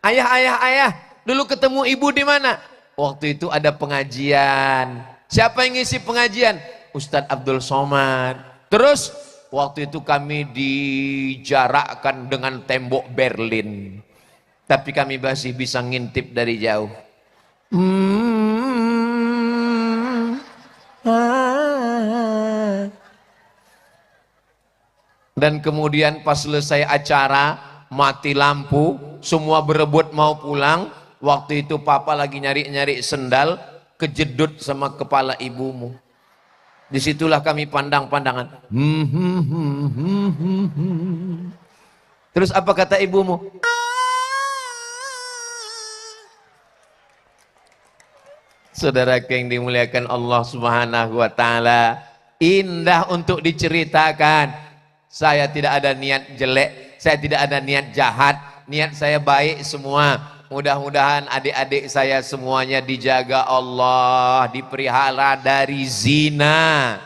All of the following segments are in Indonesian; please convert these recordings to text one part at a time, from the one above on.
Ayah, ayah, ayah, dulu ketemu ibu di mana? Waktu itu ada pengajian. Siapa yang ngisi pengajian? Ustadz Abdul Somad. Terus waktu itu kami dijarakkan dengan tembok Berlin. Tapi kami masih bisa ngintip dari jauh. Dan kemudian pas selesai acara, mati lampu, semua berebut mau pulang. Waktu itu papa lagi nyari-nyari sendal, kejedut sama kepala ibumu. Disitulah kami pandang-pandangan. Terus apa kata ibumu? Saudara yang dimuliakan Allah Subhanahu wa taala, indah untuk diceritakan. Saya tidak ada niat jelek, saya tidak ada niat jahat, niat saya baik semua. Mudah-mudahan adik-adik saya semuanya dijaga Allah, dipelihara dari zina.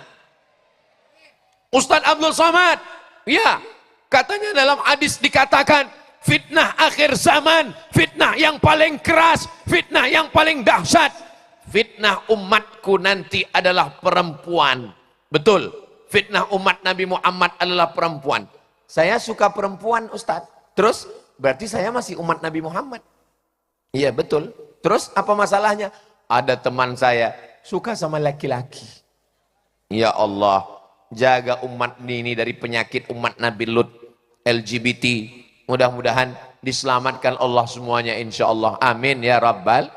Ustadz Abdul Somad, ya, katanya dalam hadis dikatakan fitnah akhir zaman, fitnah yang paling keras, fitnah yang paling dahsyat, fitnah umatku nanti adalah perempuan. Betul, fitnah umat Nabi Muhammad adalah perempuan. Saya suka perempuan, Ustadz. Terus berarti saya masih umat Nabi Muhammad. Iya betul. Terus apa masalahnya? Ada teman saya suka sama laki-laki. Ya Allah, jaga umat ini dari penyakit umat Nabi Lut, LGBT. Mudah-mudahan diselamatkan Allah semuanya insya Allah. Amin ya Rabbal.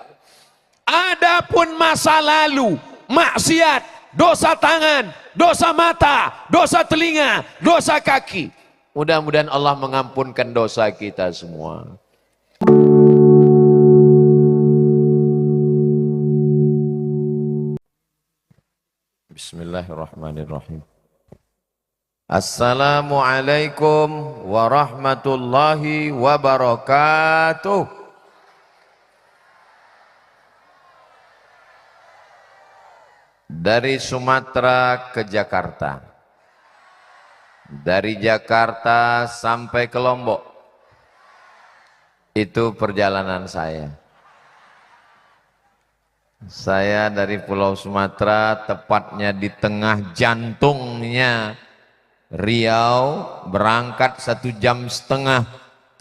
Adapun masa lalu, maksiat, dosa tangan, dosa mata, dosa telinga, dosa kaki. Mudah-mudahan Allah mengampunkan dosa kita semua. Bismillahirrahmanirrahim. Assalamualaikum warahmatullahi wabarakatuh. Dari Sumatera ke Jakarta, dari Jakarta sampai ke Lombok, itu perjalanan saya. Saya dari Pulau Sumatera, tepatnya di tengah jantungnya Riau, berangkat 1,5 jam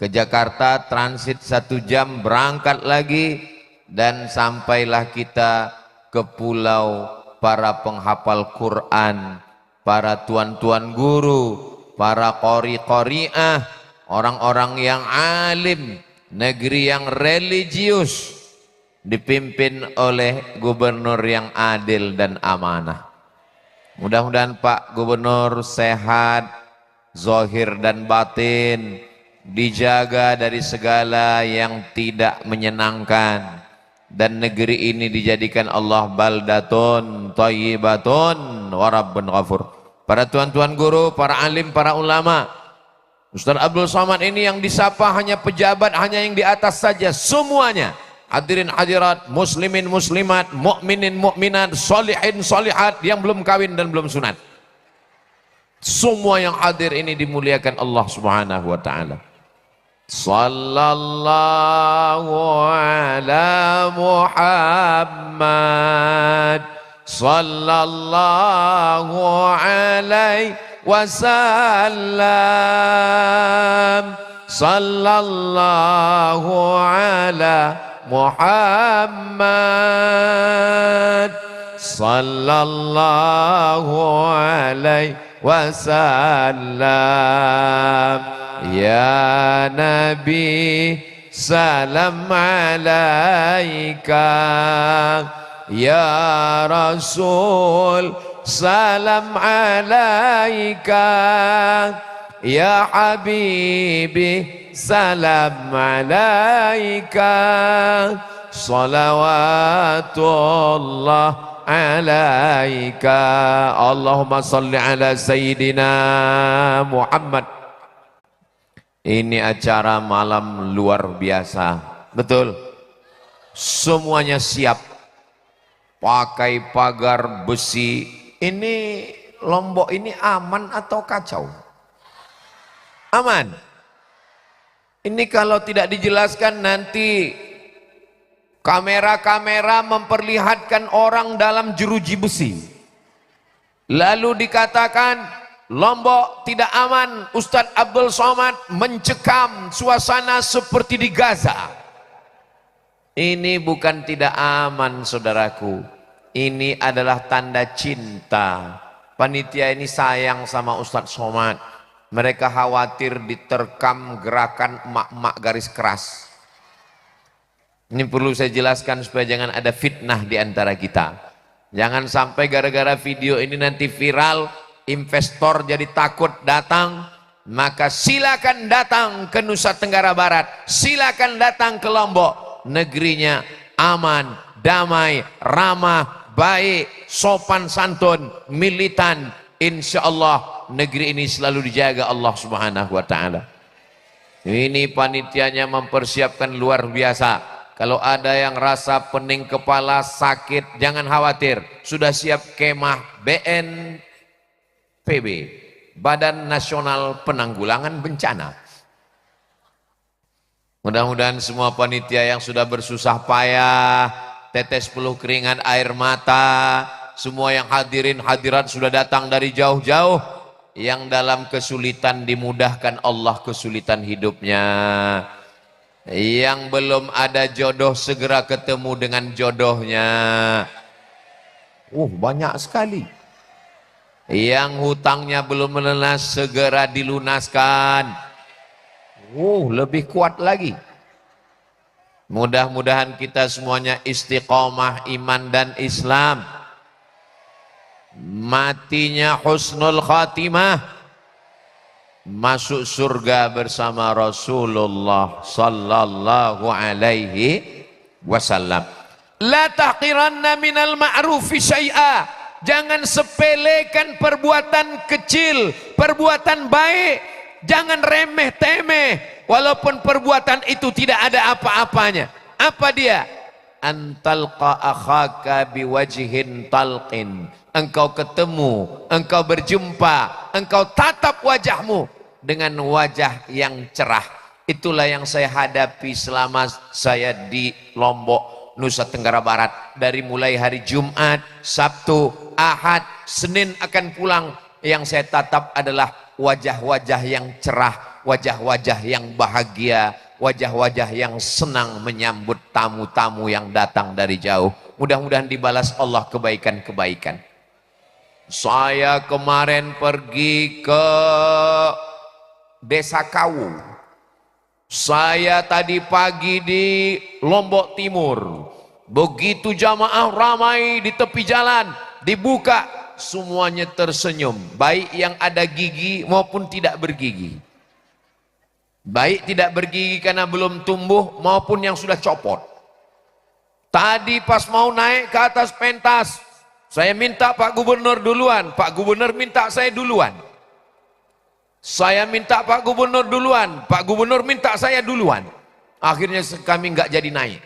ke Jakarta, transit 1 jam, berangkat lagi, dan sampailah kita ke pulau para penghafal Quran, para tuan-tuan guru, para qori-qori'ah, orang-orang yang alim, negeri yang religius, dipimpin oleh gubernur yang adil dan amanah. Mudah-mudahan Pak Gubernur sehat, zahir dan batin, dijaga dari segala yang tidak menyenangkan, dan negeri ini dijadikan Allah baldatun thayyibatun wa rabbun ghafur. Para tuan-tuan guru, para alim, para ulama, Ustaz Abdul Somad ini yang disapa hanya pejabat, hanya yang di atas saja, semuanya. Hadirin hadirat, muslimin muslimat, mukminin mukminat, solihin solihat, yang belum kawin dan belum sunat, semua yang hadir ini dimuliakan Allah Subhanahu wa taala. Sallallahu ala Muhammad, sallallahu alaihi wasallam, sallallahu ala Muhammad, sallallahu alaihi wasallam. Ya Nabi, salam alaika. Ya Rasul, salam alaika. Ya Habibi, salam alaika. Salawatullah alaika. Allahumma salli ala Sayyidina Muhammad. Ini acara malam luar biasa, betul. Semuanya siap, pakai pagar besi. Ini Lombok ini aman atau kacau? Aman. Ini kalau tidak dijelaskan nanti kamera-kamera memperlihatkan orang dalam jeruji besi. Lalu dikatakan Lombok tidak aman, Ustadz Abdul Somad mencekam suasana seperti di Gaza. Ini bukan tidak aman saudaraku, ini adalah tanda cinta. Panitia ini sayang sama Ustadz Somad. Mereka khawatir diterkam gerakan emak-emak garis keras. Ini perlu saya jelaskan supaya jangan ada fitnah di antara kita. Jangan sampai gara-gara video ini nanti viral, investor jadi takut datang. Maka silakan datang ke Nusa Tenggara Barat, silakan datang ke Lombok. Negerinya aman, damai, ramah, baik, sopan santun, militan. Insya Allah negeri ini selalu dijaga Allah Subhanahu wa ta'ala. Ini panitianya mempersiapkan luar biasa. Kalau ada yang rasa pening kepala, sakit, jangan khawatir. Sudah siap kemah BNPB, Badan Nasional Penanggulangan Bencana. Mudah-mudahan semua panitia yang sudah bersusah payah, tetes peluh keringat air mata, semua yang hadirin hadirat sudah datang dari jauh-jauh, yang dalam kesulitan dimudahkan Allah kesulitan hidupnya. Yang belum ada jodoh segera ketemu dengan jodohnya. Banyak sekali. Yang hutangnya belum melunas segera dilunaskan. Lebih kuat lagi. Mudah-mudahan kita semuanya istiqomah iman dan Islam. Matinya husnul khatimah, masuk surga bersama Rasulullah sallallahu alaihi wasallam. La taqiranna minal ma'rufi syai'a. Jangan sepelekan perbuatan kecil, perbuatan baik. Jangan remeh temeh walaupun perbuatan itu tidak ada apa-apanya. Apa dia? Antalqa akhaka biwajhin talqin. Engkau ketemu, engkau berjumpa, engkau tatap wajahmu dengan wajah yang cerah. Itulah yang saya hadapi selama saya di Lombok, Nusa Tenggara Barat. Dari mulai hari Jumat, Sabtu, Ahad, Senin akan pulang. Yang saya tatap adalah wajah-wajah yang cerah, wajah-wajah yang bahagia, wajah-wajah yang senang menyambut tamu-tamu yang datang dari jauh. Mudah-mudahan dibalas Allah kebaikan-kebaikan. Saya kemarin pergi ke Desa Kawu. Saya tadi pagi di Lombok Timur. Begitu jamaah ramai di tepi jalan, dibuka, semuanya tersenyum. Baik yang ada gigi maupun tidak bergigi. Baik tidak bergigi karena belum tumbuh maupun yang sudah copot. Tadi pas mau naik ke atas pentas, saya minta Pak Gubernur duluan. Pak Gubernur minta saya duluan. Saya minta Pak Gubernur duluan. Pak Gubernur minta saya duluan. Akhirnya kami nggak jadi naik.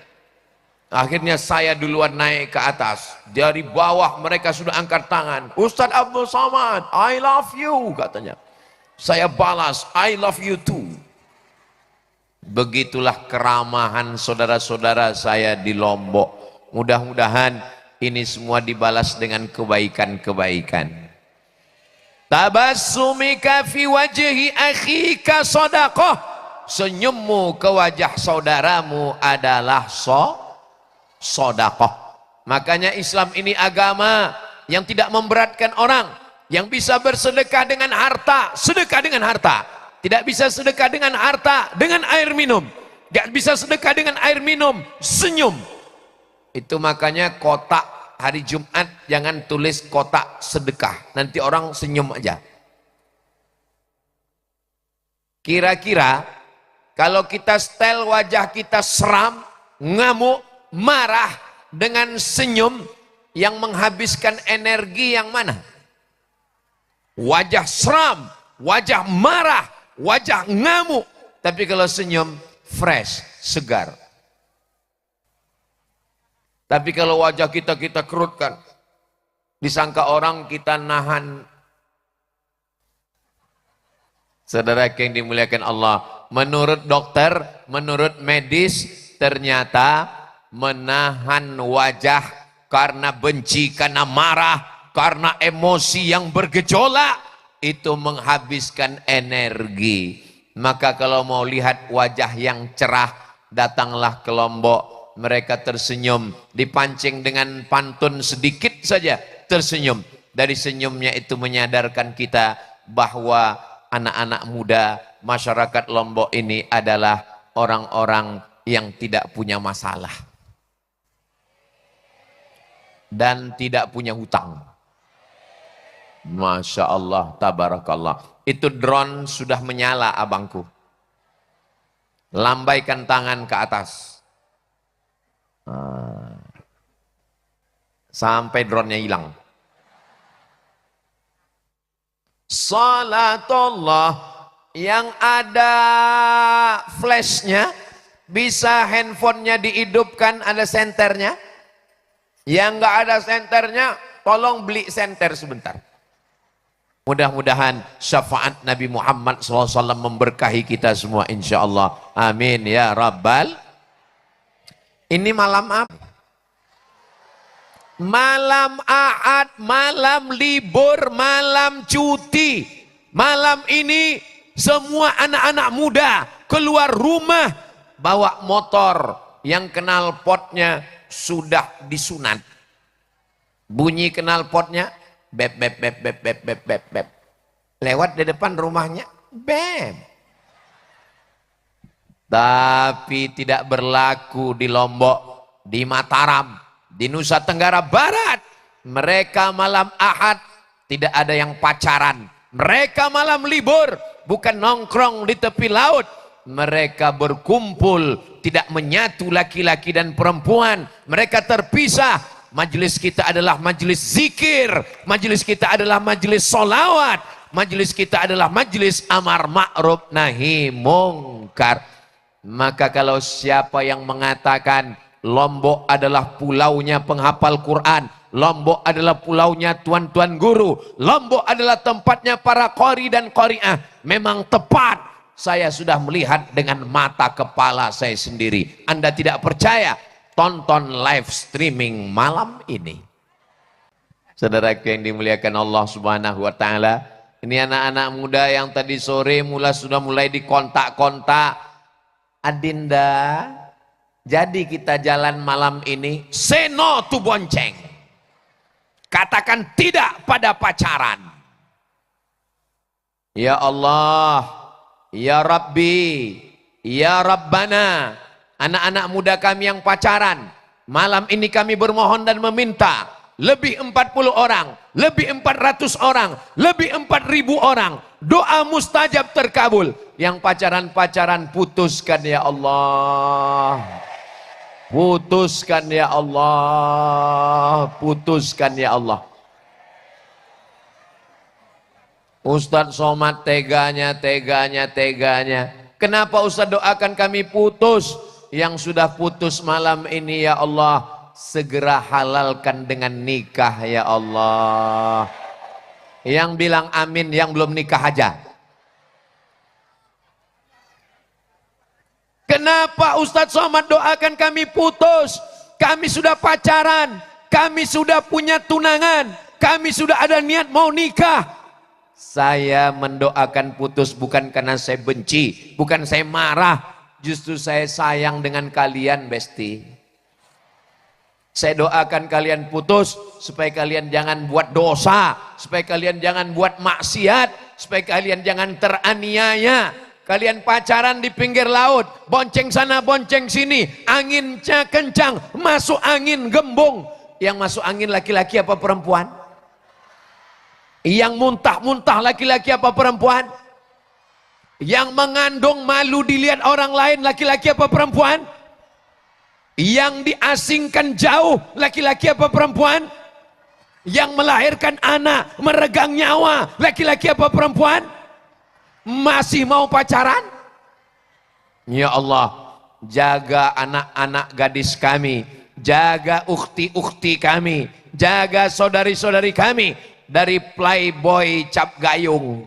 Akhirnya saya duluan naik ke atas. Dari bawah mereka sudah angkat tangan. Ustadz Abdul Somad, I love you, katanya. Saya balas, I love you too. Begitulah keramahan saudara-saudara saya di Lombok. Mudah-mudahan ini semua dibalas dengan kebaikan-kebaikan. Tabassumika fi wajhi akhika shadaqah. Senyummu ke wajah saudaramu adalah sedekah. Makanya Islam ini agama yang tidak memberatkan orang, yang bisa bersedekah dengan harta, sedekah dengan harta. Tidak bisa sedekah dengan harta, dengan air minum. Tidak bisa sedekah dengan air minum, senyum. Itu makanya kotak hari Jumat jangan tulis kotak sedekah. Nanti orang senyum aja. Kira-kira kalau kita setel wajah kita seram, ngamuk, marah dengan senyum, yang menghabiskan energi yang mana? Wajah seram, wajah marah, wajah ngamuk. Tapi kalau senyum fresh, segar. Tapi kalau wajah kita kerutkan, disangka orang kita nahan. Saudara yang dimuliakan Allah, Menurut dokter, menurut medis, ternyata menahan wajah karena benci, karena marah, karena emosi yang bergejolak, itu menghabiskan energi. Maka kalau mau lihat wajah yang cerah, datanglah ke Lombok. Mereka tersenyum, dipancing dengan pantun sedikit saja, tersenyum. Dari senyumnya itu menyadarkan kita bahwa anak-anak muda masyarakat Lombok ini adalah orang-orang yang tidak punya masalah dan tidak punya hutang. Masya Allah, tabarakallah. Itu drone sudah menyala abangku. Lambaikan tangan ke atas. Sampai drone-nya hilang. Salatullah yang ada flashnya, bisa handphonenya dihidupkan, ada senternya. Yang nggak ada senternya, tolong beli senter sebentar. Mudah-mudahan syafaat Nabi Muhammad SAW memberkahi kita semua insya Allah. Amin ya Rabbal. Ini malam apa? Malam Ahad, malam libur, malam cuti. Malam ini semua anak-anak muda keluar rumah bawa motor yang knalpotnya sudah disunat. Bunyi knalpotnya bep bep bep bep bep bep bep bep. Lewat di depan rumahnya bep. Tapi tidak berlaku di Lombok, di Mataram, di Nusa Tenggara Barat. Mereka malam Ahad tidak ada yang pacaran. Mereka malam libur bukan nongkrong di tepi laut. Mereka berkumpul, tidak menyatu laki-laki dan perempuan. Mereka terpisah. Majelis kita adalah majelis zikir. Majelis kita adalah majelis solawat. Majelis kita adalah majelis amar ma'ruf nahi mungkar. Maka kalau siapa yang mengatakan Lombok adalah pulaunya penghafal Quran, Lombok adalah pulaunya tuan-tuan guru, Lombok adalah tempatnya para qori dan qori'ah, memang tepat. Saya sudah melihat dengan mata kepala saya sendiri. Anda tidak percaya? Tonton live streaming malam ini. Saudaraku yang dimuliakan Allah Subhanahu wa taala, ini anak-anak muda yang tadi sore sudah mulai dikontak-kontak. Adinda, jadi kita jalan malam ini, say no to bonceng. Katakan tidak pada pacaran. Ya Allah, ya Rabbi, ya Rabbana, anak-anak muda kami yang pacaran, malam ini kami bermohon dan meminta, lebih 40 orang, lebih 400 orang, lebih 4.000 orang, doa mustajab terkabul. Yang pacaran-pacaran putuskan ya Allah, putuskan ya Allah, putuskan ya Allah. Ustadz Somad teganya. Kenapa Ustadz doakan kami putus? Yang sudah putus malam ini ya Allah, segera halalkan dengan nikah ya Allah. Yang bilang amin, yang belum nikah aja. Kenapa Ustadz Somad doakan kami putus? Kami sudah pacaran, kami sudah punya tunangan, kami sudah ada niat mau nikah. Saya mendoakan putus bukan karena saya benci, bukan saya marah, justru saya sayang dengan kalian, Besti. Saya doakan kalian putus supaya kalian jangan buat dosa, supaya kalian jangan buat maksiat, supaya kalian jangan teraniaya. Kalian pacaran di pinggir laut, bonceng sana bonceng sini, anginnya kencang, masuk angin gembung. Yang masuk angin laki-laki apa perempuan? Yang muntah-muntah laki-laki apa perempuan? Yang mengandung malu dilihat orang lain laki-laki apa perempuan? Yang diasingkan jauh laki-laki apa perempuan? Yang melahirkan anak meregang nyawa laki-laki apa perempuan? Masih mau pacaran? Ya Allah, jaga anak-anak gadis kami, jaga ukhti-ukhti kami, jaga saudari-saudari kami dari playboy cap gayung,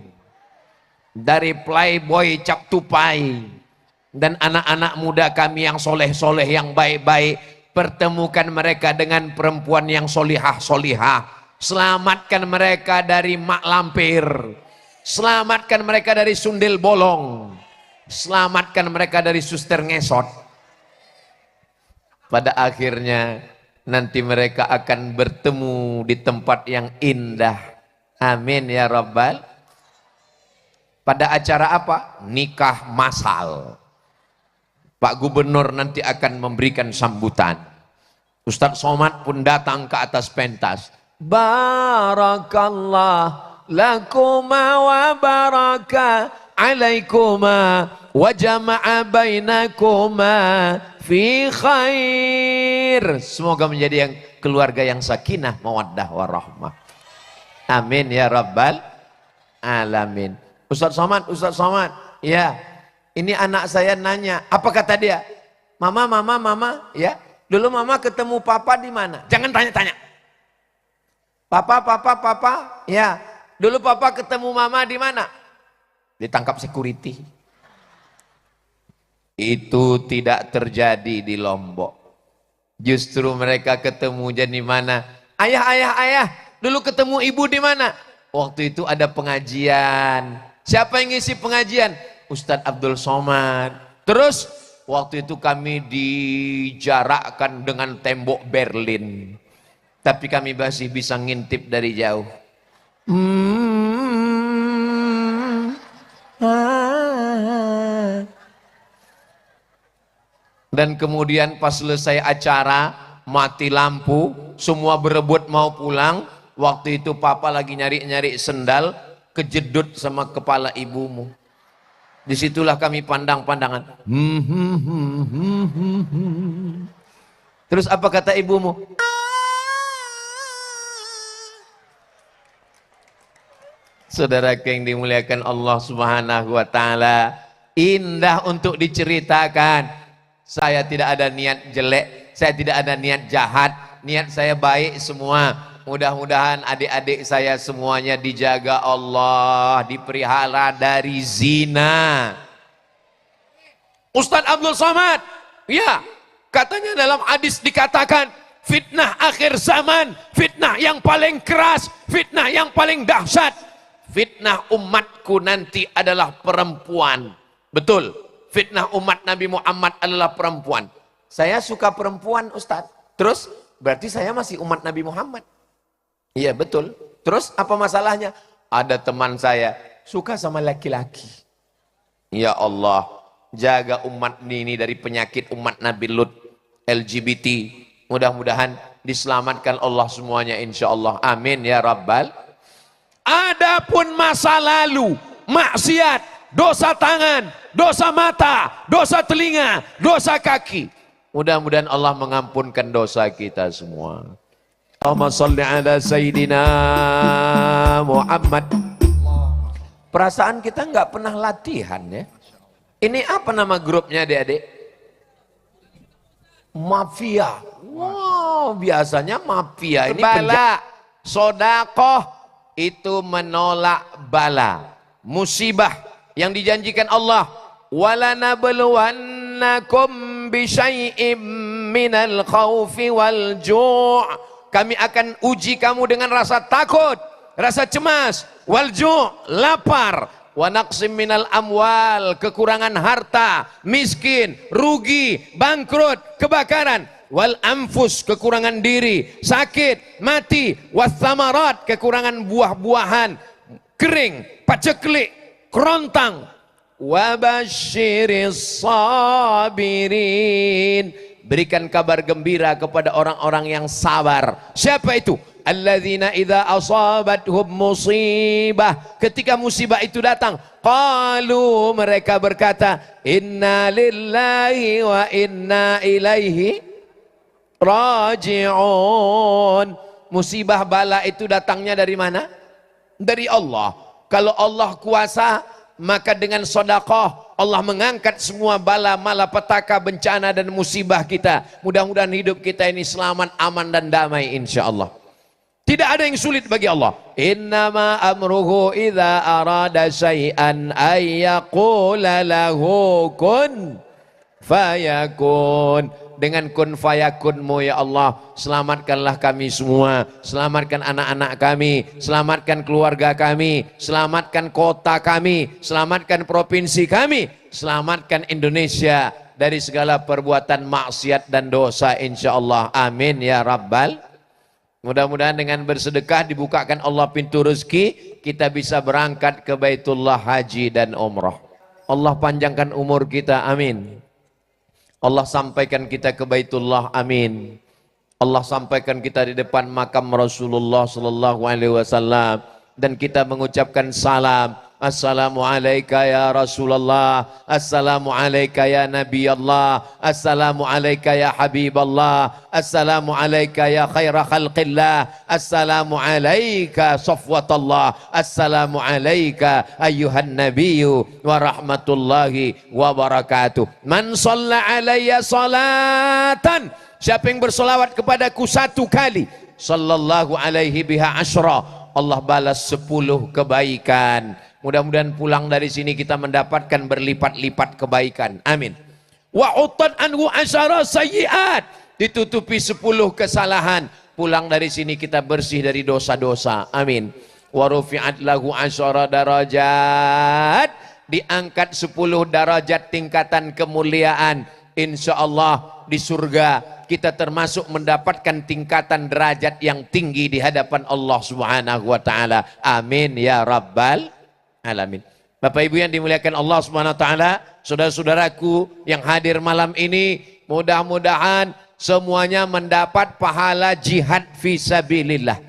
dari playboy cap tupai dan anak-anak muda kami yang soleh-soleh, yang baik-baik, pertemukan mereka dengan perempuan yang solihah-solihah. Selamatkan mereka dari mak lampir, selamatkan mereka dari sundel bolong, selamatkan mereka dari suster ngesot. Pada akhirnya nanti mereka akan bertemu di tempat yang indah. Amin ya Rabbal. Pada acara apa? Nikah massal. Pak Gubernur nanti akan memberikan sambutan. Ustadz Somad pun datang ke atas pentas. Barakallah lakuma wa baraka alaikuma wa jama'a bainakuma fi khair. Semoga menjadi yang keluarga yang sakinah, mawaddah warahmah. Amin ya Rabbal alamin. Ustadz Somad, ya. Ini anak saya nanya, apa kata dia? Mama, ya. Dulu mama ketemu papa di mana? Jangan tanya-tanya. Papa, ya. Dulu papa ketemu mama di mana? Ditangkap security. Itu tidak terjadi di Lombok. Justru mereka ketemu di mana? Ayah. Dulu ketemu ibu di mana? Waktu itu ada pengajian. Siapa yang ngisi pengajian? Ustadz Abdul Somad. Terus waktu itu kami dijarakkan dengan tembok Berlin. Tapi kami masih bisa ngintip dari jauh. Dan kemudian pas selesai acara, mati lampu, semua berebut mau pulang. Waktu itu papa lagi nyari-nyari sendal, kejedut sama kepala ibumu. Disitulah kami pandang-pandangan. Terus apa kata ibumu? Saudara yang dimuliakan Allah Subhanahu wa taala, indah untuk diceritakan. Saya tidak ada niat jelek, saya tidak ada niat jahat, niat saya baik semua. Mudah-mudahan adik-adik saya semuanya dijaga Allah, dipelihara dari zina. Ustadz Abdul Somad, ya, katanya dalam hadis dikatakan fitnah akhir zaman, fitnah yang paling keras, fitnah yang paling dahsyat, fitnah umatku nanti adalah perempuan. Betul, fitnah umat Nabi Muhammad adalah perempuan. Saya suka perempuan Ustadz, terus berarti saya masih umat Nabi Muhammad. Iya betul. Terus apa masalahnya? Ada teman saya suka sama laki-laki. Ya Allah, jaga umat ini dari penyakit umat Nabi Lut, LGBT. Mudah-mudahan diselamatkan Allah semuanya insya Allah. Amin ya Rabbal. Adapun masa lalu, maksiat, dosa tangan, dosa mata, dosa telinga, dosa kaki. Mudah-mudahan Allah mengampunkan dosa kita semua. Allahumma salli ala Sayyidina Muhammad. Perasaan kita nggak pernah latihan ya. Ini apa nama grupnya adik-adik? Mafia. Wow, biasanya mafia ini bala. Sodakoh itu menolak bala, musibah yang dijanjikan Allah. Wala nabluwannakum bisyai'im minal khawfi wal ju'. Kami akan uji kamu dengan rasa takut, rasa cemas, walju, lapar, wa naqsim minal amwal, kekurangan harta, miskin, rugi, bangkrut, kebakaran, wal anfus, kekurangan diri, sakit, mati, wathamarat, kekurangan buah-buahan, kering, paceklik, kerontang, wabasyiris sabirin. Berikan kabar gembira kepada orang-orang yang sabar. Siapa itu? Alladzina idza asabathum musibah. Ketika musibah itu datang, qalu, mereka berkata, inna lillahi wa inna ilaihi raji'un. Musibah bala itu datangnya dari mana? Dari Allah. Kalau Allah kuasa, maka dengan sedekah Allah mengangkat semua bala, malapetaka, bencana dan musibah kita. Mudah-mudahan hidup kita ini selamat, aman dan damai insya Allah. Tidak ada yang sulit bagi Allah. Innama amruhu idza arada syai'an ayyaqula lahu kun fayakun. Dengan kun fayakunmu ya Allah, selamatkanlah kami semua, selamatkan anak-anak kami, selamatkan keluarga kami, selamatkan kota kami, selamatkan provinsi kami, selamatkan Indonesia dari segala perbuatan maksiat dan dosa insyaallah. Amin ya rabbal. Mudah-mudahan dengan bersedekah dibukakan Allah pintu rezeki, kita bisa berangkat ke Baitullah haji dan umrah. Allah panjangkan umur kita, amin. Allah sampaikan kita ke Baitullah, amin. Allah sampaikan kita di depan makam Rasulullah sallallahu alaihi wasallam dan kita mengucapkan salam. Assalamu alayka ya Rasulullah, assalamu alayka ya Nabi Allah, assalamu alayka ya Habiballah, assalamu alayka ya khaira khalqillah, assalamu alayka safwatallah, assalamu alayka ayyuhan nabiyyu wa rahmatullahi wa barakatuh. Man shalla alayya salatan, siapa yang bersolawat kepadaku satu kali, sallallahu alaihi biha asyra, Allah balas 10 kebaikan. Mudah-mudahan pulang dari sini kita mendapatkan berlipat-lipat kebaikan. Amin. Wa utad anhu asyara sayyiat, ditutupi 10 kesalahan. Pulang dari sini kita bersih dari dosa-dosa. Amin. Wa rufi'at lahu asyara darajat, diangkat 10 derajat tingkatan kemuliaan. Insyaallah di surga kita termasuk mendapatkan tingkatan derajat yang tinggi di hadapan Allah Subhanahu wa taala. Amin ya rabbal alamin. Bapak Ibu yang dimuliakan Allah Subhanahu wa taala, saudara-saudaraku yang hadir malam ini, mudah-mudahan semuanya mendapat pahala jihad fisabilillah.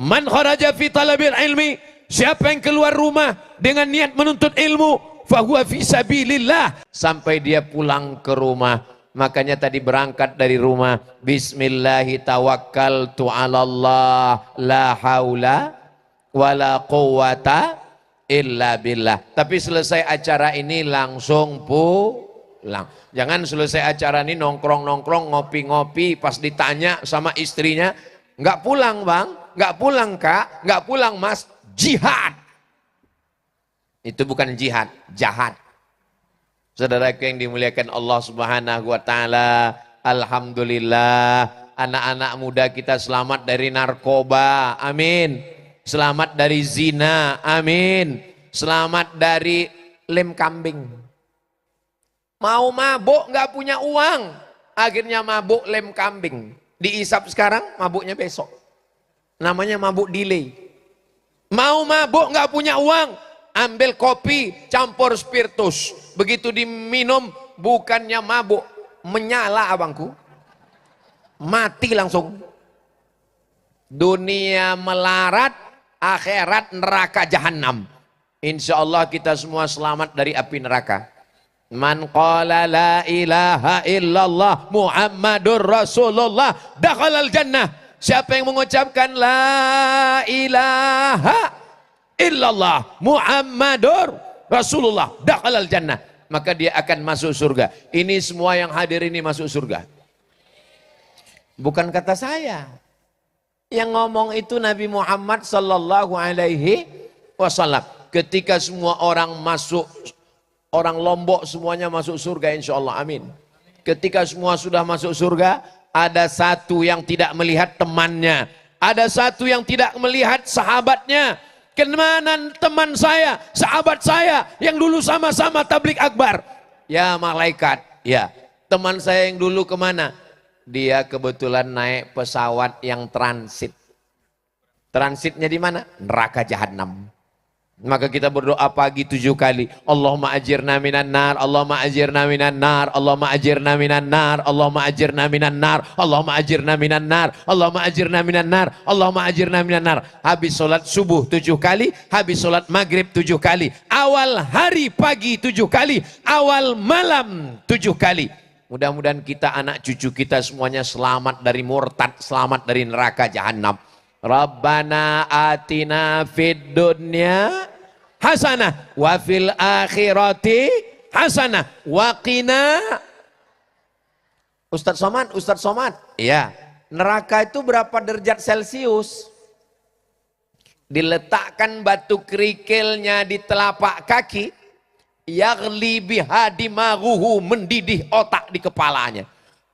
Man kharaja fi talabil ilmi, siapa yang keluar rumah dengan niat menuntut ilmu, fahuwa fisabilillah, sampai dia pulang ke rumah. Makanya tadi berangkat dari rumah, bismillahi tawakkaltu 'alallah la haula wala quwwata illa billah. Tapi selesai acara ini langsung pulang. Jangan selesai acara ini nongkrong-nongkrong, ngopi-ngopi, pas ditanya sama istrinya, nggak pulang bang, nggak pulang kak, nggak pulang mas, jihad. Itu bukan jihad, jahat. Saudaraku yang dimuliakan Allah Subhanahu wa taala, alhamdulillah anak-anak muda kita selamat dari narkoba. Amin. Selamat dari zina, amin. Selamat dari lem kambing. Mau mabuk nggak punya uang, akhirnya mabuk lem kambing. Diisap sekarang, mabuknya besok. Namanya mabuk delay. Mau mabuk nggak punya uang, ambil kopi campur spiritus. Begitu diminum bukannya mabuk, menyala abangku. Mati langsung. Dunia melarat, akhirat neraka jahanam. Insya Allah kita semua selamat dari api neraka. Man qala la ilaha illallah Muhammadur Rasulullah dakhalal jannah. Siapa yang mengucapkan la ilaha illallah Muhammadur Rasulullah dakhalal jannah, maka dia akan masuk surga. Ini semua yang hadir ini masuk surga. Bukan kata saya. Yang ngomong itu Nabi Muhammad sallallahu alaihi wasallam. Ketika semua orang masuk, orang Lombok semuanya masuk surga insyaallah, amin. Ketika semua sudah masuk surga, ada satu yang tidak melihat temannya, ada satu yang tidak melihat sahabatnya. Kemana teman saya, sahabat saya yang dulu sama-sama tablik akbar? Ya malaikat, ya teman saya yang dulu kemana? Dia kebetulan naik pesawat yang transit. Transitnya di mana? Neraka jahanam. Maka kita berdoa pagi 7 kali. Allahumma ajirna minan nar, Allahumma ajirna minan nar, Allahumma ajirna minan nar, Allahumma ajirna minan nar, Allahumma ajirna minan nar, Allahumma ajirna minan nar, Allahumma ajirna minan nar. Habis sholat subuh 7 kali, habis sholat maghrib 7 kali, awal hari pagi 7 kali, awal malam 7 kali. Mudah-mudahan kita, anak cucu kita semuanya selamat dari murtad, selamat dari neraka jahanam. Rabbana atina fid dunya hasanah wa fil akhirati hasanah wa qina. Ustaz Somad, Ustaz Somad. Iya, Neraka itu berapa derajat Celcius? Diletakkan batu kerikilnya di telapak kaki, yaghli biha dimaghuhu, mendidih otak di kepalanya.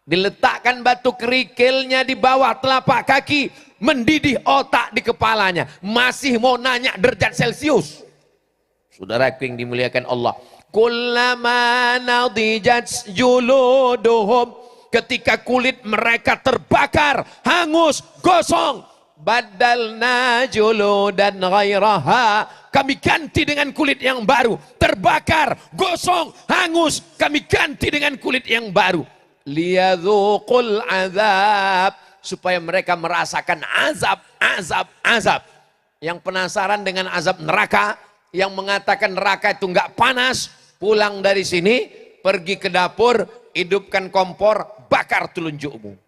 Diletakkan batu kerikilnya di bawah telapak kaki, mendidih otak di kepalanya. Masih mau nanya derajat Celcius? Saudaraku yang dimuliakan Allah, kullama nadijat juluduhum, ketika kulit mereka terbakar, hangus, gosong, badalna juludan ghairaha, kami ganti dengan kulit yang baru. Terbakar, gosong, hangus, kami ganti dengan kulit yang baru. Liyadzuqul azab, supaya mereka merasakan azab, azab, azab. Yang penasaran dengan azab neraka, yang mengatakan neraka itu enggak panas, pulang dari sini, pergi ke dapur, hidupkan kompor, bakar telunjukmu.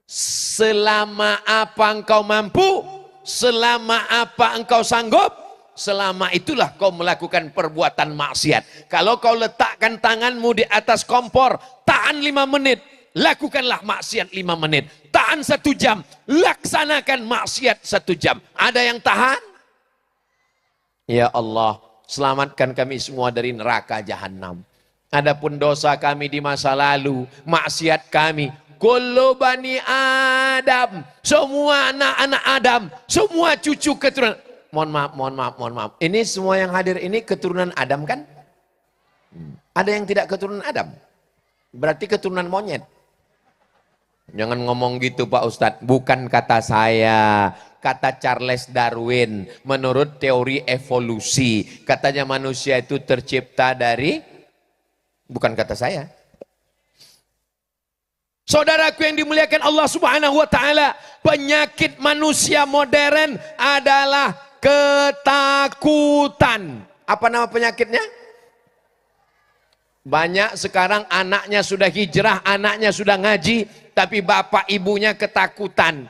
Selama apa engkau mampu, selama apa engkau sanggup, selama itulah kau melakukan perbuatan maksiat. Kalau kau letakkan tanganmu di atas kompor, tahan 5 menit, lakukanlah maksiat 5 menit. Tahan 1 jam, laksanakan maksiat 1 jam. Ada yang tahan? Ya Allah, selamatkan kami semua dari neraka jahanam. Adapun dosa kami di masa lalu, maksiat kami, kullu bani Adam, semua anak-anak Adam, semua cucu keturunan. Mohon maaf. Ini semua yang hadir ini keturunan Adam kan? Ada yang tidak keturunan Adam? Berarti keturunan monyet. Jangan ngomong gitu Pak Ustadz, bukan kata saya. Kata Charles Darwin, menurut teori evolusi, katanya manusia itu tercipta dari, bukan kata saya. Saudaraku yang dimuliakan Allah Subhanahu wa taala, penyakit manusia modern adalah ketakutan. Apa nama penyakitnya? Banyak sekarang anaknya sudah hijrah, anaknya sudah ngaji, tapi bapak ibunya ketakutan.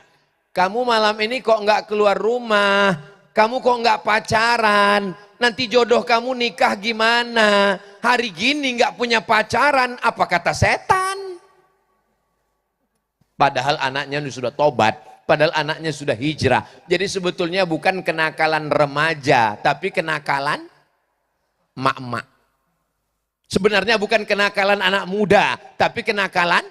Kamu malam ini kok nggak keluar rumah? Kamu kok nggak pacaran? Nanti jodoh kamu nikah gimana? Hari gini nggak punya pacaran, apa kata setan? Padahal anaknya sudah tobat, padahal anaknya sudah hijrah. Jadi sebetulnya bukan kenakalan remaja, tapi kenakalan mak-mak. Sebenarnya bukan kenakalan anak muda, tapi kenakalan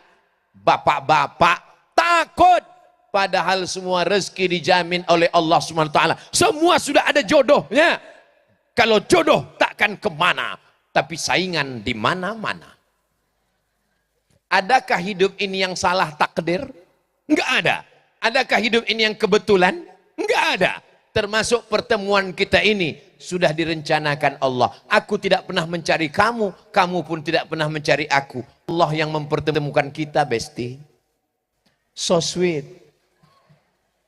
bapak-bapak. Takut. Padahal semua rezeki dijamin oleh Allah SWT. Semua sudah ada jodohnya. Kalau jodoh takkan kemana, tapi saingan di mana-mana. Adakah hidup ini yang salah takdir? Enggak ada. Adakah hidup ini yang kebetulan? Enggak ada. Termasuk pertemuan kita ini sudah direncanakan Allah. Aku tidak pernah mencari kamu, kamu pun tidak pernah mencari aku. Allah yang mempertemukan kita, bestie. So sweet.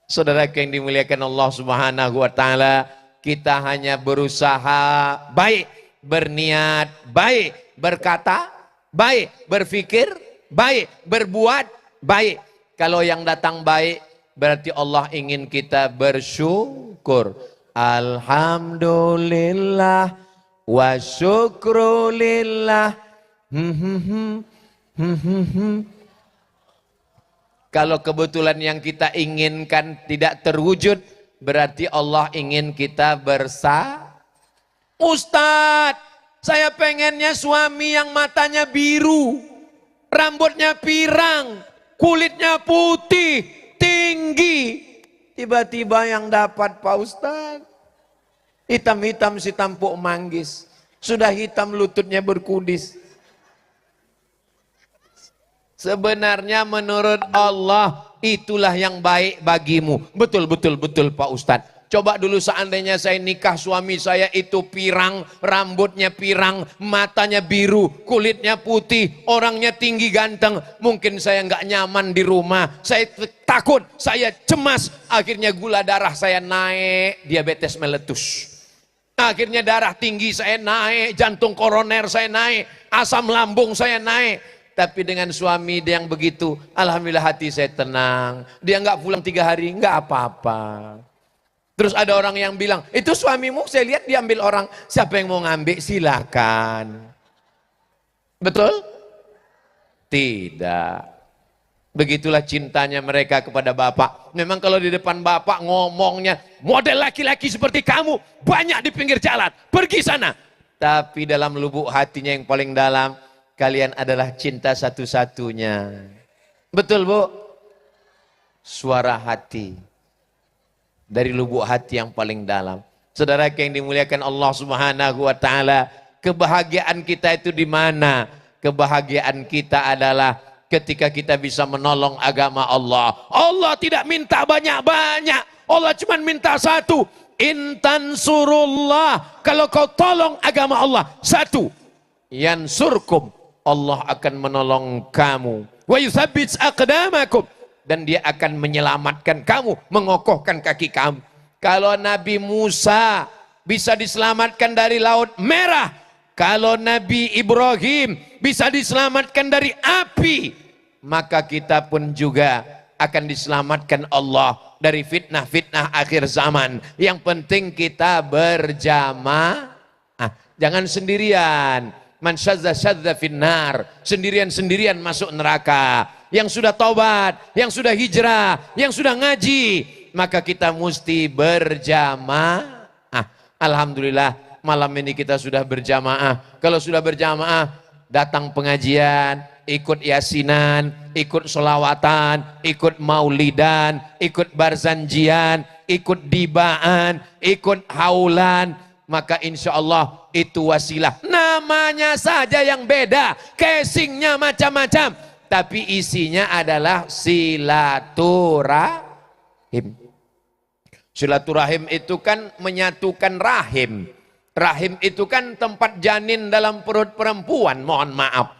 Saudara yang dimuliakan Allah Subhanahu wa taala, kita hanya berusaha baik, berniat baik, berkata baik, berpikir baik, berbuat baik. Kalau yang datang baik, berarti Allah ingin kita bersyukur. Alhamdulillah wa syukrulillah. Kalau kebetulan yang kita inginkan tidak terwujud, berarti Allah ingin kita Ustadz, saya pengennya suami yang matanya biru, rambutnya pirang, kulitnya putih, tinggi. Tiba-tiba yang dapat Pak Ustadz, hitam-hitam si tampuk manggis, sudah hitam lututnya berkudis. Sebenarnya menurut Allah itulah yang baik bagimu. Betul Pak Ustadz. Coba dulu seandainya saya nikah, suami saya itu pirang, rambutnya pirang, matanya biru, kulitnya putih, orangnya tinggi ganteng. Mungkin saya nggak nyaman di rumah, saya takut, saya cemas. Akhirnya gula darah saya naik, diabetes meletus. Akhirnya darah tinggi saya naik, jantung koroner saya naik, asam lambung saya naik. Tapi dengan suami dia yang begitu, alhamdulillah hati saya tenang. Dia nggak pulang 3 hari, nggak apa-apa. Terus ada orang yang bilang, itu suamimu saya lihat diambil orang. Siapa yang mau ngambil silakan. Betul? Tidak. Begitulah cintanya mereka kepada bapak. Memang kalau di depan bapak ngomongnya, model laki-laki seperti kamu banyak di pinggir jalan, pergi sana. Tapi dalam lubuk hatinya yang paling dalam, kalian adalah cinta satu-satunya. Betul Bu? Suara hati dari lubuk hati yang paling dalam. Saudara yang dimuliakan Allah Subhanahu wa taala, kebahagiaan kita itu di mana? Kebahagiaan kita adalah ketika kita bisa menolong agama Allah. Allah tidak minta banyak-banyak. Allah cuma minta satu. Intan surullah. Kalau kau tolong agama Allah, satu. Yansurkum. Allah akan menolong kamu. Wa yuthabbit aqdamakum. Dan dia akan menyelamatkan kamu, mengokohkan kaki kamu. Kalau Nabi Musa bisa diselamatkan dari Laut Merah, kalau Nabi Ibrahim bisa diselamatkan dari api, maka kita pun juga akan diselamatkan Allah dari fitnah-fitnah akhir zaman. Yang penting kita berjamaah, jangan sendirian. Man syadza syadza finnar, sendirian-sendirian masuk neraka. Yang sudah taubat, yang sudah hijrah, yang sudah ngaji, maka kita mesti berjamaah. Alhamdulillah malam ini kita sudah berjamaah. Kalau sudah berjamaah, datang pengajian, ikut yasinan, ikut solawatan, ikut maulidan, ikut barzanjian, ikut dibaan, ikut haulan, maka insya Allah itu wasilah. Namanya saja yang beda, casingnya macam-macam, tapi isinya adalah silaturahim. Silaturahim itu kan menyatukan rahim. Rahim itu kan tempat janin dalam perut perempuan, mohon maaf.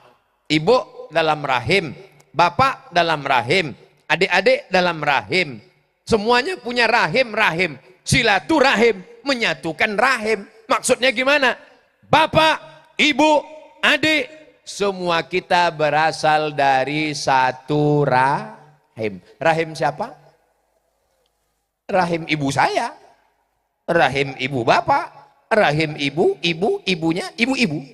Ibu dalam rahim, bapak dalam rahim, adik-adik dalam rahim. Semuanya punya rahim. Silaturahim, menyatukan rahim. Maksudnya gimana? Bapak, ibu, adik, semua kita berasal dari satu rahim. Rahim siapa? Rahim ibu saya, rahim ibu bapak, rahim ibunya ibu-ibu.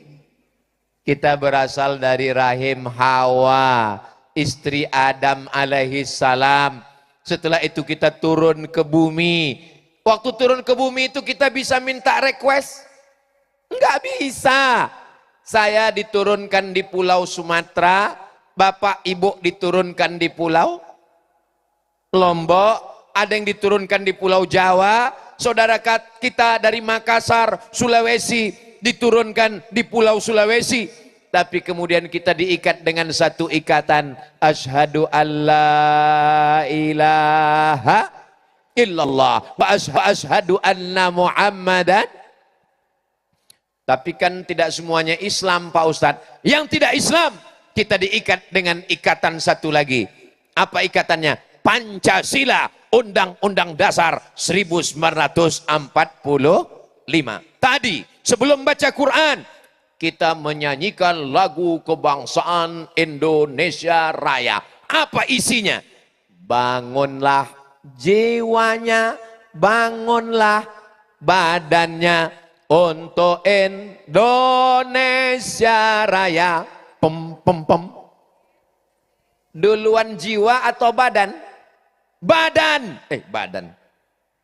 Kita berasal dari rahim Hawa, istri Adam alaihi salam. Setelah itu kita turun ke bumi. Waktu turun ke bumi itu kita bisa minta request? Enggak bisa. Saya diturunkan di Pulau Sumatera, bapak ibu diturunkan di Pulau Lombok, ada yang diturunkan di Pulau Jawa, saudara kita dari Makassar, Sulawesi diturunkan di Pulau Sulawesi, tapi kemudian kita diikat dengan satu ikatan, asyhadu alla ilaha illallah wa asyhadu anna Muhammadan. Tapi kan tidak semuanya Islam Pak Ustadz. Yang tidak Islam kita diikat dengan ikatan satu lagi. Apa ikatannya? Pancasila, Undang-Undang Dasar 1945. Tadi sebelum baca Quran kita menyanyikan lagu kebangsaan Indonesia Raya. Apa isinya? Bangunlah jiwanya, bangunlah badannya untuk Indonesia Raya. Pem pem pem. Duluan jiwa atau badan? Badan. Badan.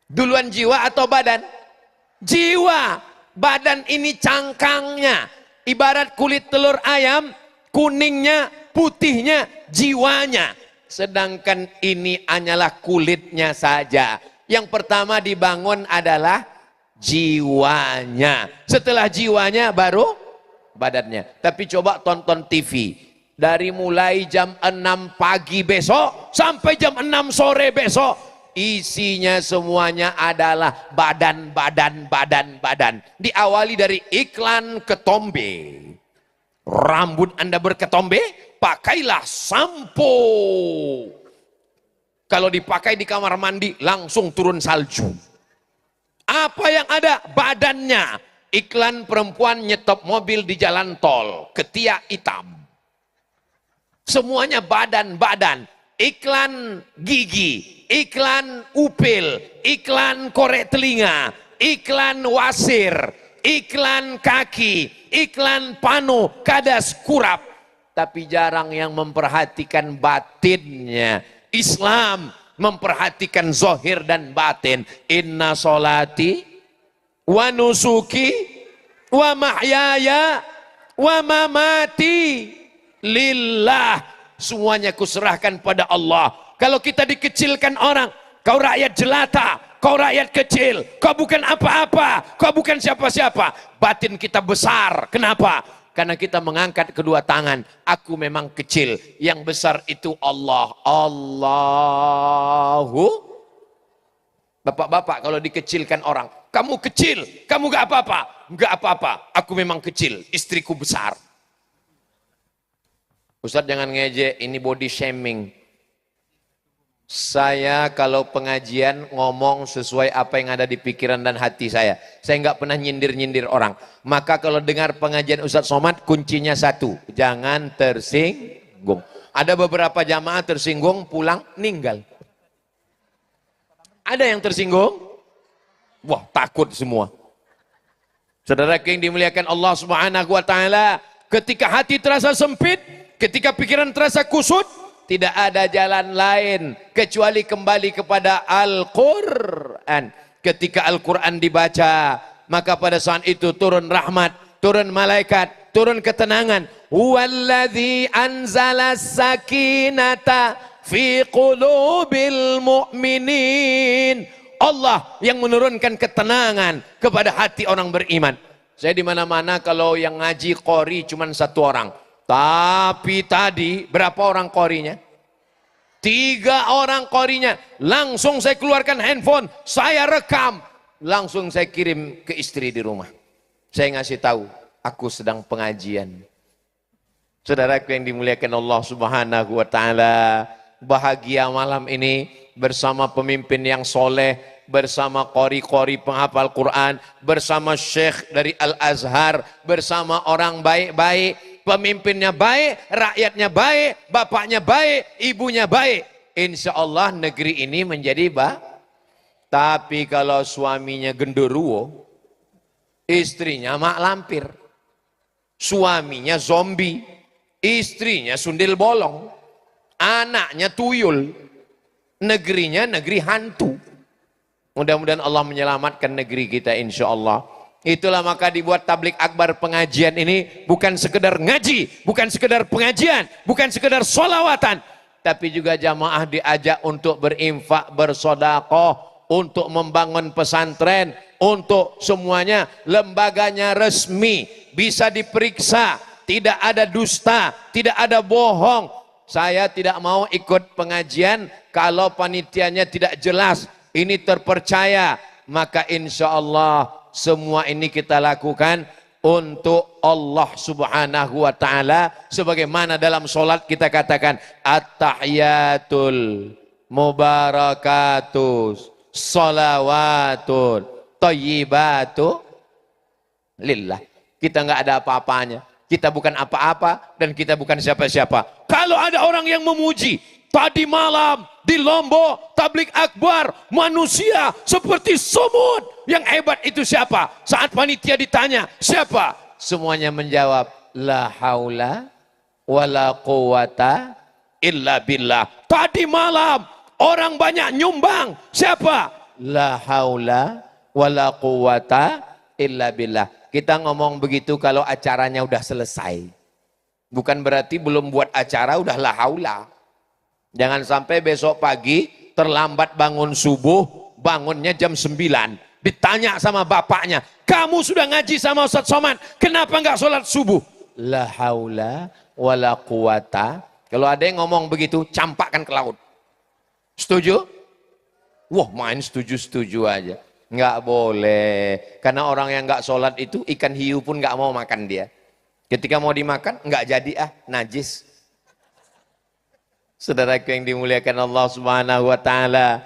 Duluan jiwa atau badan? Jiwa. Badan ini cangkangnya. Ibarat kulit telur ayam, kuningnya, putihnya, jiwanya. Sedangkan ini hanyalah kulitnya saja. Yang pertama dibangun adalah jiwanya. Setelah jiwanya baru badannya. Tapi coba tonton TV. Dari mulai jam 6 pagi besok sampai jam 6 sore besok, isinya semuanya adalah badan. Diawali dari iklan ketombe. Rambut Anda berketombe, pakailah sampo. Kalau dipakai di kamar mandi langsung turun salju. Apa yang ada? Badannya. Iklan perempuan nyetop mobil di jalan tol, ketiak hitam. Semuanya badan. Iklan gigi, iklan upil, iklan korek telinga, iklan wasir, iklan kaki, iklan panu, kadas, kurap. tapi jarang yang memperhatikan batinnya. Islam memperhatikan zahir dan batin. Inna solati wa nusuki wa mahyaya wa mamati lillah. Semuanya kuserahkan pada Allah. Kalau kita dikecilkan orang, kau rakyat jelata, kau rakyat kecil, kau bukan apa-apa, kau bukan siapa-siapa, batin kita besar. Kenapa? Karena kita mengangkat kedua tangan. Aku memang kecil, yang besar itu Allah. Allahu. Bapak-bapak kalau dikecilkan orang, kamu kecil, kamu gak apa-apa. Gak apa-apa, aku memang kecil, istriku besar. Ustaz jangan ngejek, ini body shaming. Saya kalau pengajian ngomong sesuai apa yang ada di pikiran dan hati saya. Saya nggak pernah nyindir-nyindir orang. Maka kalau dengar pengajian Ustaz Somad, kuncinya satu, jangan tersinggung. Ada beberapa jamaah tersinggung, pulang ninggal. Ada yang tersinggung? Wah, takut semua. Saudara yang dimuliakan Allah Subhanahu wa taala, ketika hati terasa sempit, ketika pikiran terasa kusut, tidak ada jalan lain kecuali kembali kepada Al-Quran. Ketika Al-Quran dibaca, maka pada saat itu turun rahmat, turun malaikat, turun ketenangan. Huwallazi anzala sakinata fi qulubil mu'minin. Allah yang menurunkan ketenangan kepada hati orang beriman. Saya di mana-mana kalau yang ngaji qori cuma satu orang. Tapi tadi berapa orang qorinya? 3 orang qorinya. Langsung saya keluarkan handphone, saya rekam, langsung saya kirim ke istri di rumah. Saya ngasih tahu, aku sedang pengajian. Saudaraku yang dimuliakan Allah Subhanahu wa taala, bahagia malam ini bersama pemimpin yang soleh, bersama qori-qori penghafal Quran, bersama syekh dari Al-Azhar, bersama orang baik-baik. Pemimpinnya baik, rakyatnya baik, bapaknya baik, ibunya baik. Insya Allah negeri ini menjadi baik. Tapi kalau suaminya genderuwo, istrinya mak lampir, suaminya zombie, istrinya sundil bolong, anaknya tuyul, negerinya negeri hantu. Mudah-mudahan Allah menyelamatkan negeri kita insya Allah. Itulah maka dibuat tablik akbar pengajian ini bukan sekedar ngaji, bukan sekedar pengajian, bukan sekedar sholawatan, tapi juga jamaah diajak untuk berinfak, bersodakoh, untuk membangun pesantren, untuk semuanya lembaganya resmi, bisa diperiksa, tidak ada dusta, tidak ada bohong. Saya tidak mau ikut pengajian kalau panitianya tidak jelas, ini terpercaya, maka insya Allah semua ini kita lakukan untuk Allah Subhanahu wa taala, sebagaimana dalam solat kita katakan at-tahiyatul mubarakatus sholawatun thayyibatu lillah. Kita nggak ada apa-apanya, kita bukan apa-apa dan kita bukan siapa-siapa. Kalau ada orang yang memuji tadi malam di Lombok tablik akbar, manusia seperti sumut, yang hebat itu siapa? Saat panitia ditanya siapa, semuanya menjawab la haula wala quwata illa billah. Tadi malam orang banyak nyumbang, siapa? La haula wala quwata illa billah. Kita ngomong begitu kalau acaranya udah selesai, bukan berarti belum buat acara udah la haula. Jangan sampai besok pagi terlambat bangun subuh, bangunnya jam 9. Ditanya sama bapaknya, kamu sudah ngaji sama Ustaz Somad, kenapa enggak sholat subuh? La haula wala quwata. Kalau ada yang ngomong begitu, campakkan ke laut. Setuju? Wah, main setuju-setuju aja. Enggak boleh. Karena orang yang enggak sholat itu, ikan hiu pun enggak mau makan dia. Ketika mau dimakan, enggak jadi najis. Saudaraku yang dimuliakan Allah Subhanahu wa taala,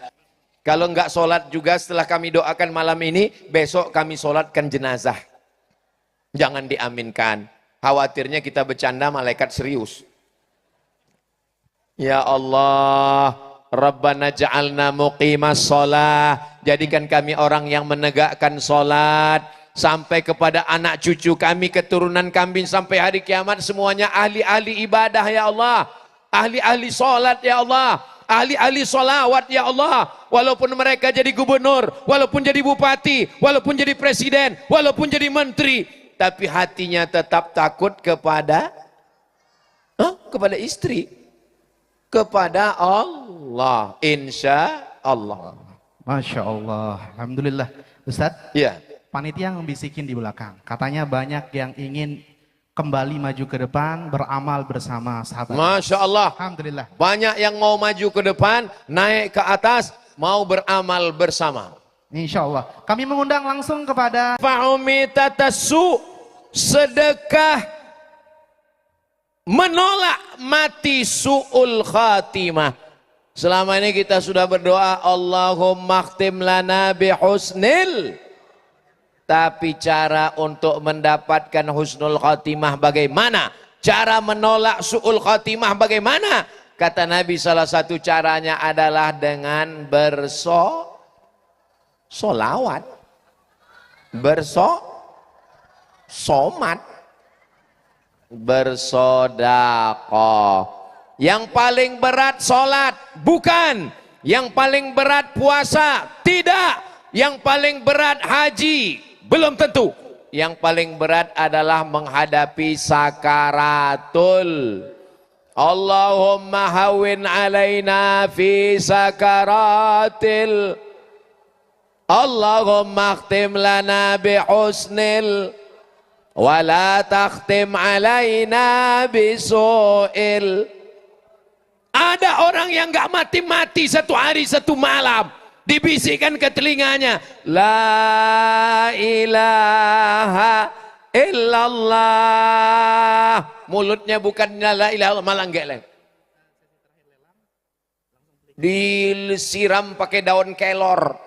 kalau enggak sholat juga setelah kami doakan malam ini, besok kami sholatkan jenazah. Jangan diaminkan. Khawatirnya kita bercanda malaikat serius. Ya Allah, Rabbana ja'alna muqimas sholah. Jadikan kami orang yang menegakkan sholat. sampai kepada anak cucu kami, keturunan kami sampai hari kiamat, semuanya ahli-ahli ibadah ya Allah, ahli-ahli sholat ya Allah, ahli-ahli sholawat ya Allah. Walaupun mereka jadi gubernur, walaupun jadi bupati, walaupun jadi presiden, walaupun jadi menteri, tapi hatinya tetap takut kepada kepada istri, kepada Allah, insya Allah. Masya Allah, alhamdulillah. Ustadz, ya, panitia ngebisikin di belakang, katanya banyak yang ingin kembali maju ke depan, beramal bersama sahabat. Masya Allah, alhamdulillah. banyak yang mau maju ke depan, naik ke atas, mau beramal bersama. Insya Allah. Kami mengundang langsung kepada Fa'umitatasu, sedekah menolak mati su'ul khatimah. Selama ini kita sudah berdoa, Allahumma khtim lana bihusnil. Tapi cara untuk mendapatkan husnul khatimah bagaimana? Cara menolak su'ul khatimah bagaimana? Kata Nabi, salah satu caranya adalah dengan bersolawat, bersomat, bersodakoh. Yang paling berat sholat, bukan. Yang paling berat puasa, tidak. Yang paling berat haji, belum tentu. Yang paling berat adalah menghadapi sakaratul. Allahumma hawin alaina fi sakaratil. Allahumma akhtim lana bihusnil. Wala takhtim alaina bisu'il. Ada orang yang gak mati-mati satu hari satu malam, dibisikkan ke telinganya, la ilaha illallah. Mulutnya bukannya la ilaha illallah, malah geleng. Disiram pakai daun kelor,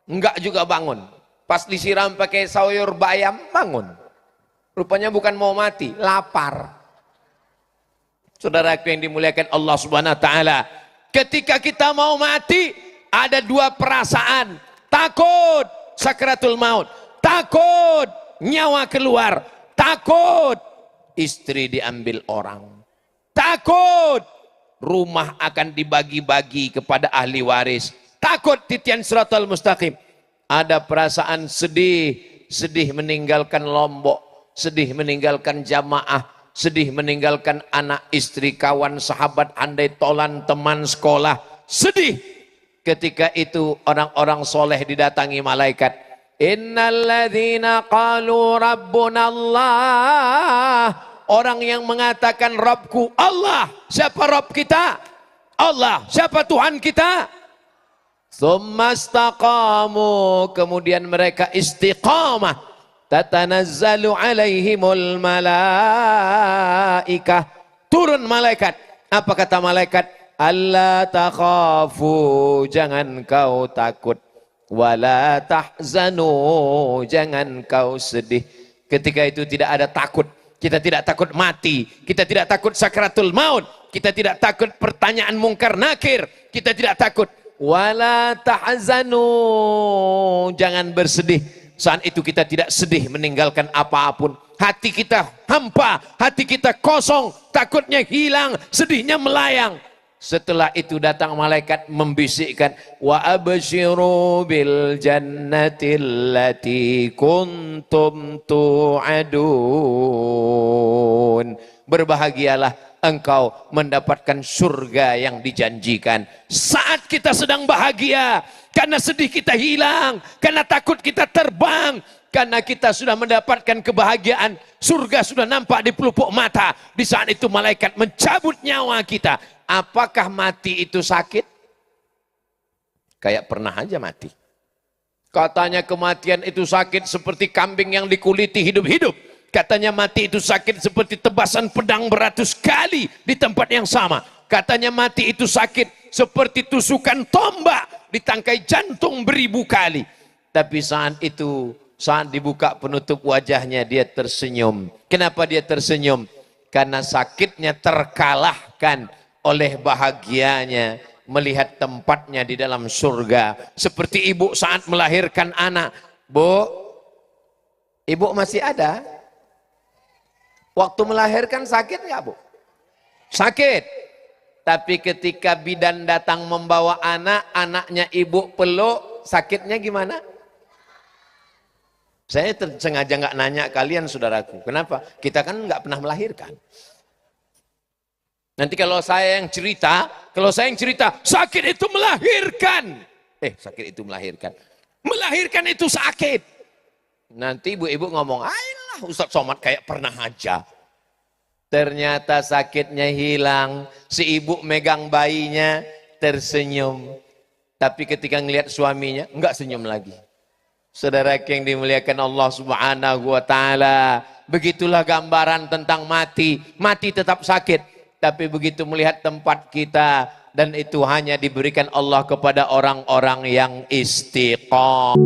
enggak juga bangun. Pas disiram pakai sayur bayam, bangun. Rupanya bukan mau mati, lapar. Saudaraku yang dimuliakan Allah Subhanahu wa taala, ketika kita mau mati ada dua perasaan, takut sakratul maut, takut nyawa keluar, takut istri diambil orang, takut rumah akan dibagi-bagi kepada ahli waris, takut titian siratal mustaqim. Ada perasaan sedih, sedih meninggalkan Lombok, sedih meninggalkan jamaah, sedih meninggalkan anak, istri, kawan, sahabat, andai tolan, teman sekolah. Sedih. Ketika itu orang-orang soleh didatangi malaikat. Innalladzina qalu rabbuna Allah. Orang yang mengatakan Rabbku Allah. Siapa Rabb kita? Allah. Siapa Tuhan kita? Tsumma istaqamu. Kemudian mereka istiqamah. Tatanazzalu alaihimul malaikah. Turun malaikat. Apa kata malaikat? Alla takhafu, jangan kau takut. Wala tahzanu, jangan kau sedih. Ketika itu tidak ada takut. Kita tidak takut mati. Kita tidak takut sakratul maut. Kita tidak takut pertanyaan mungkar nakir. Kita tidak takut. Wala tahzanu, jangan bersedih. Saat itu kita tidak sedih meninggalkan apapun. Hati kita hampa, hati kita kosong, takutnya hilang, sedihnya melayang. Setelah itu datang malaikat membisikkan, wa abshiru bil jannatil lati kuntum tu'adun. Berbahagialah engkau mendapatkan surga yang dijanjikan. Saat kita sedang bahagia, karena sedih kita hilang, karena takut kita terbang, karena kita sudah mendapatkan kebahagiaan, surga sudah nampak di pelupuk mata. Di saat itu malaikat mencabut nyawa kita. Apakah mati itu sakit? Kayak pernah aja mati. Katanya kematian itu sakit seperti kambing yang dikuliti hidup-hidup. Katanya mati itu sakit seperti tebasan pedang beratus kali di tempat yang sama. Katanya mati itu sakit seperti tusukan tombak di tangkai jantung beribu kali. Tapi saat itu, saat dibuka penutup wajahnya, dia tersenyum. Kenapa dia tersenyum? Karena sakitnya terkalahkan oleh bahagianya melihat tempatnya di dalam surga. Seperti ibu saat melahirkan anak. Bu, Ibu masih ada? Waktu melahirkan sakit nggak, Bu? Sakit. Tapi ketika bidan datang membawa anak, anaknya ibu peluk, sakitnya gimana? Saya sengaja nggak nanya kalian, saudaraku. Kenapa? Kita kan nggak pernah melahirkan. Nanti kalau saya yang cerita, sakit itu melahirkan. Sakit itu melahirkan. Melahirkan itu sakit. Nanti ibu-ibu ngomong, ayolah Ustaz Somad kayak pernah aja. Ternyata sakitnya hilang. Si ibu megang bayinya, tersenyum. Tapi ketika ngelihat suaminya, enggak senyum lagi. Saudara yang dimuliakan Allah Subhanahu wa taala, begitulah gambaran tentang mati. Mati tetap sakit, tapi begitu melihat tempat kita, dan itu hanya diberikan Allah kepada orang-orang yang istiqomah.